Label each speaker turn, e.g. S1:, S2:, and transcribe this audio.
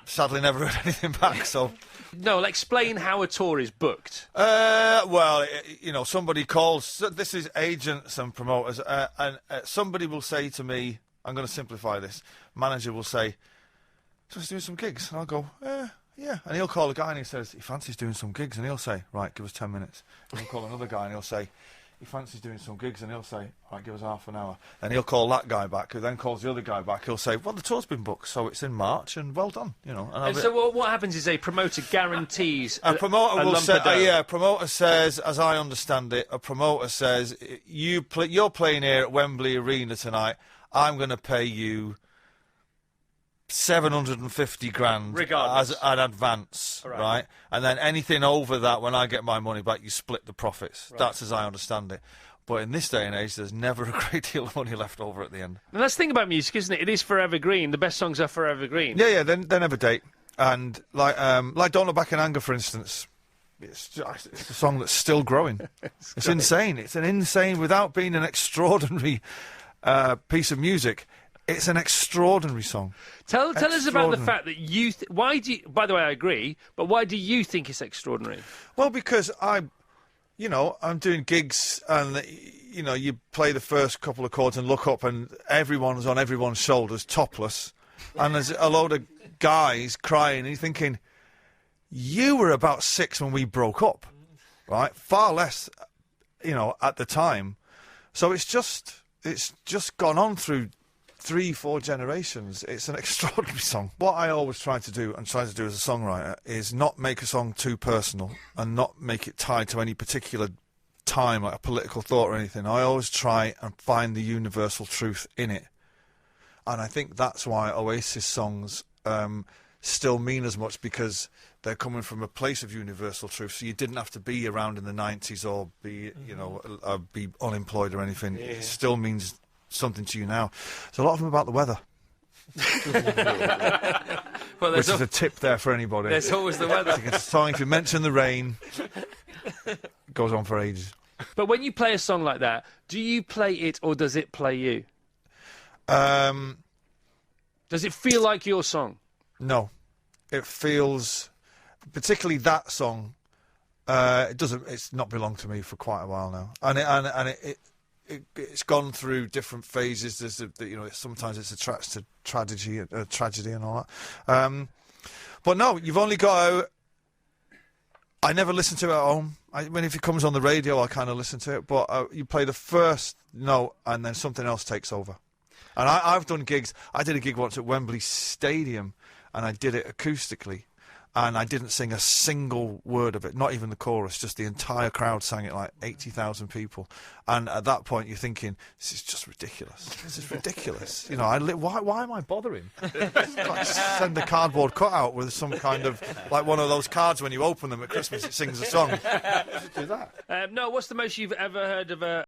S1: sadly never heard anything back, so...
S2: No, explain how a tour is booked.
S1: Well, somebody calls... So this is agents and promoters, and somebody will say to me, I'm going to simplify this, manager will say, so he's doing some gigs, and I'll go, yeah. And he'll call a guy and he says, he fancies doing some gigs, and he'll say, right, give us 10 minutes. And he'll call another guy and he'll say, he fancies doing some gigs, and he'll say, right, give us half an hour. And he'll call that guy back, who then calls the other guy back. He'll say, well, the tour's been booked, so it's in March, and well done, And
S2: so what happens is a promoter guarantees
S1: a promoter will say,
S2: dough.
S1: a promoter says, as I understand it, a promoter says, you're playing here at Wembley Arena tonight, I'm going to pay you 750 grand
S2: regardless
S1: as an advance, right? And then anything over that, when I get my money back, you split the profits. Right. That's as I understand it. But in this day and age, there's never a great deal of money left over at the end.
S2: And that's the thing about music, isn't it? It is forever green. The best songs are forever green.
S1: Yeah, they never date. And like Don't Look Back in Anger, for instance, it's a song that's still growing. It's insane. It's an insane, without being an extraordinary piece of music. It's an extraordinary song.
S2: Tell us about the fact that you... why do you... By the way, I agree, but why do you think it's extraordinary?
S1: Well, because I'm doing gigs and, you play the first couple of chords and look up and everyone's on everyone's shoulders, topless, and there's a load of guys crying and you're thinking, you were about 6 when we broke up, right? Far less, at the time. So it's just gone on through 3-4 generations. It's an extraordinary song. What I always try to do as a songwriter is not make a song too personal and not make it tied to any particular time, like a political thought or anything. I always try and find the universal truth in it. And I think that's why Oasis songs still mean as much, because they're coming from a place of universal truth. So you didn't have to be around in the 90s or be, be unemployed or anything. Yeah. It still means something to you now. So a lot of them about the weather.
S2: Well,
S1: which is a tip there for anybody.
S2: There's always the weather.
S1: It's a song, if you mention the rain, it goes on for ages.
S2: But when you play a song like that, do you play it or does it play you? Does it feel like your song?
S1: No. It feels, particularly that song, it's not belonged to me for quite a while now. And it's gone through different phases. There's sometimes it's attached to tragedy and all that. But no, you've only got. I never listen to it at home. I mean, if it comes on the radio, I kind of listen to it. But you play the first note, and then something else takes over. And I've done gigs. I did a gig once at Wembley Stadium, and I did it acoustically. And I didn't sing a single word of it, not even the chorus, just the entire crowd sang it, like 80,000 people. And at that point, you're thinking, this is just ridiculous. This is ridiculous. Why am I bothering? Like, send a cardboard cutout with some kind of, like one of those cards when you open them at Christmas, it sings a song. Just do that.
S2: No, what's the most you've ever heard of a